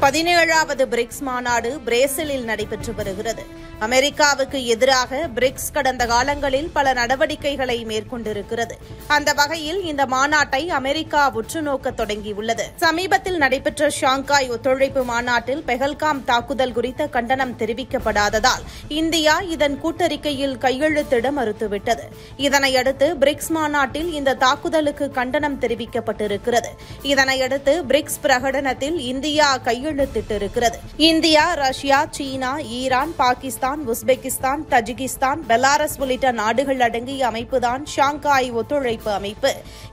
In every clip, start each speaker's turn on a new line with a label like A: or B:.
A: 17வது BRICS மாநாடு பிரேசிலில் நடைபெற்று வருகிறது. அமெரிக்காவுக்கு எதிராக பிரிக்ஸ் கடந்த காலங்களில் பல நடவடிக்கைகளை மேற்கொண்டிருக்கிறது. அந்த வகையில் இந்த மாநாட்டை அமெரிக்கா உற்றுநோக்க தொடங்கியுள்ளது. சமீபத்தில் நடைபெற்ற ஷாங்காய் ஒத்துழைப்பு மாநாட்டில் பெஹல்காம் தாக்குதல் குறித்த கண்டனம் தெரிவிக்கப்படாததால் இந்தியா இதன் கூட்டறிக்கையில் கையெழுத்திட மறுத்துவிட்டது. இதனையடுத்து பிரிக்ஸ் மாநாட்டில் இந்த தாக்குதலுக்கு கண்டனம் தெரிவிக்கப்பட்டிருக்கிறது. இதனையடுத்து பிரிக்ஸ் பிரகடனத்தில் இந்தியா கையெழுத்திட்டிருக்கிறது. India, Russia, China, Iran, Pakistan, Uzbekistan, Tajikistan, Belarus உள்ளிட்ட நாடுகள் அடங்கிய அமைப்புதான் ஷாங்காய் ஒத்துழைப்பு அமைப்பு.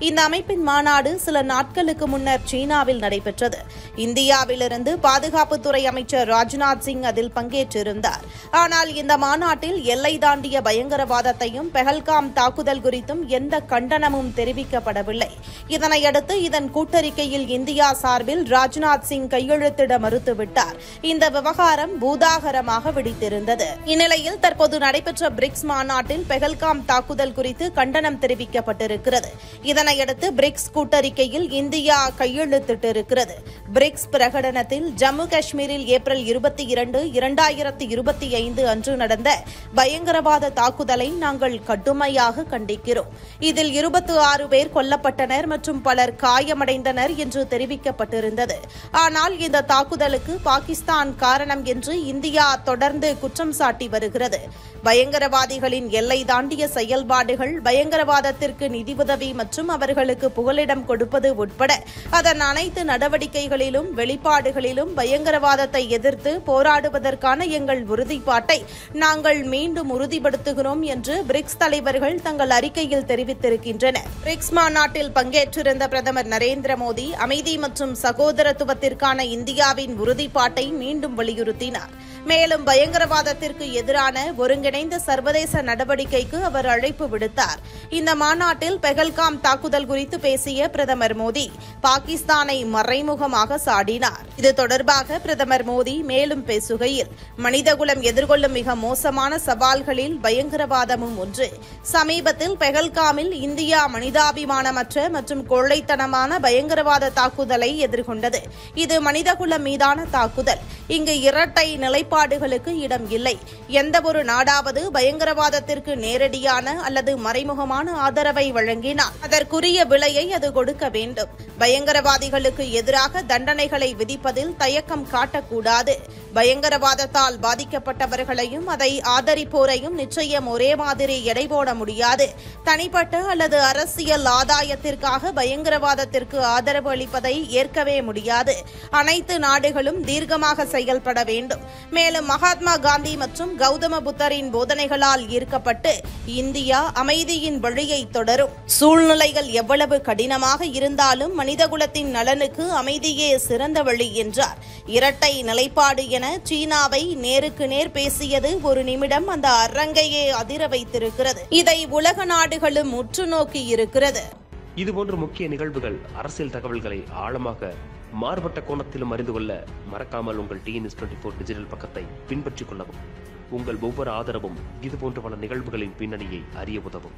A: இந்த அமைப்பின் மாநாடு சில நாட்களுக்கு முன்னர் சீனாவில் நடைபெற்றது. இந்தியாவிலிருந்து பாதுகாப்புத்துறை அமைச்சர் ராஜ்நாத் சிங் அதில் பங்கேற்றிருந்தார். ஆனால் இந்த மாநாட்டில் எல்லை தாண்டிய பயங்கரவாதத்தையும் பெஹல்காம் தாக்குதல் குறித்தும் எந்த கண்டனமும் தெரிவிக்கப்படவில்லை. இதனையடுத்து இதன் கூட்டறிக்கையில் இந்தியா சார்பில் ராஜ்நாத் சிங் கையெழுத்திட மறுத்துவிட்டார். இந்த விவகாரம் பூதாகரமாக வெடித்திருந்தது. இந்நிலையில் தற்போது நடைபெற்ற பிரிக்ஸ் மாநாட்டில் பெஹல்காம் தாக்குதல் குறித்து கண்டனம் தெரிவிக்கப்பட்டிருக்கிறது. இதனையடுத்து பிரிக்ஸ் கூட்டறிக்கையில் இந்தியா கையெழுத்திட்டிருக்கிறது. பிரிக்ஸ் பிரகடனத்தில் ஜம்மு காஷ்மீரில் ஏப்ரல் 22, 2025 அன்று நடந்த பயங்கரவாத தாக்குதலை நாங்கள் கடுமையாக கண்டிக்கிறோம். இதில் 26 பேர் கொல்லப்பட்டனர் மற்றும் பலர் காயமடைந்தனர் என்று தெரிவிக்கப்பட்டிருந்தது. ஆனால் இந்த தாக்குதலுக்கு பாகிஸ்தான் காரணம் என்று இந்தியா தொடர்ந்து குற்றம் சாட்டி வருகிறது. பயங்கரவாதிகளின் எல்லை தாண்டிய செயல்பாடுகள், பயங்கரவாதத்திற்கு நிதியுதவி மற்றும் அவர்களுக்கு புகலிடம் கொடுப்பது உட்பட அதன் அனைத்து நடவடிக்கைகளிலும் வெளிப்பாடுகளிலும் பயங்கரவாதத்தை எதிர்த்து போராடுவதற்கான எங்கள் உறுதிப்பாட்டை நாங்கள் மீண்டும் உறுதிப்படுத்துகிறோம் என்று பிரிக்ஸ் தலைவர்கள் தங்கள் அறிக்கையில் தெரிவித்திருக்கின்றனர். பிரிக்ஸ் மாநாட்டில் பங்கேற்றிருந்த பிரதமர் நரேந்திர மோடி அமைதி மற்றும் சகோதரத்துவத்திற்கான இந்தியாவின் உறுதிப்பாட்டை மீண்டும் வலியுறுத்தினார். மேலும் பயங்கரவாதத்திற்கு எதிரான ஒருங்கிணைந்த சர்வதேச நடவடிக்கைக்கு அவர் அழைப்பு விடுத்தார். இந்த மாநாட்டில் பெஹல்காம் தாக்குதல் குறித்து பேசிய பிரதமர் மோடி பாகிஸ்தானை மறைமுகமாக சாடினார். இது தொடர்பாக பிரதமர் மோடி மேலும் பேசுகையில், மனிதகுலம் எதிர்கொள்ளும் மிக மோசமான சவால்களில் பயங்கரவாதமும் ஒன்று. சமீபத்தில் பெஹல்காமில் இந்தியா மனிதாபிமானமற்ற மற்றும் கொள்ளைத்தனமான பயங்கரவாத தாக்குதலை எதிர்கொண்டது. இது மனிதகுலம் மீதான தாக்குதல். இங்கு இரட்டை நிலைப்பாடுகளுக்கு இடம் இல்லை. எந்தவொரு நாடாவது பயங்கரவாதத்திற்கு நேரடியான அல்லது மறைமுகமான ஆதரவை வழங்கினால் அதற்குரிய விலையை அது கொடுக்க வேண்டும். பயங்கரவாதிகளுக்கு எதிராக தண்டனைகளை விதிப்பதில் தயக்கம் காட்டக்கூடாது. பயங்கரவாதத்தால் பாதிக்கப்பட்டவர்களையும் அதை ஆதரிப்போரையும் நிச்சயம் ஒரே மாதிரி எடை போட முடியாது. தனிப்பட்ட அல்லது அரசியல் ஆதாயத்திற்காக பயங்கரவாதத்திற்கு ஆதரவு அளிப்பதை ஏற்கவே முடியாது. அனைத்து நாடுகளும் தீர்க்கமாக செயல்பட வேண்டும். மேலும் மகாத்மா காந்தி மற்றும் கௌதம புத்தரின் போதனைகளால் ஈர்க்கப்பட்டு இந்தியா அமைதியின் வழியை தொடரும். சூழ்நிலைகள் எவ்வளவு கடினமாக இருந்தாலும் மனிதகுலத்தின் நலனுக்கு அமைதியே சிறந்த வழி என்றார். இரட்டை நிலைப்பாடு என சீனாவை நேருக்கு நேர் பேசியது ஒரு நிமிடம் அந்த அரங்கையே அதிர வைத்திருக்கிறது. இதை உலக நாடுகளும் உற்று நோக்கி இருக்கிறது.
B: இதுபோன்ற முக்கிய நிகழ்வுகள், அரசியல் தகவல்களை ஆழமாக மாறுபட்ட கோணத்திலும் அறிந்து கொள்ள மறக்காமல் உங்கள் TNS24 டிஜிட்டல் பக்கத்தை பின்பற்றிக் கொள்ளவும். உங்கள் ஒவ்வொரு ஆதரவும் இதுபோன்ற பல நிகழ்வுகளின் பின்னணியை அறிய உதவும்.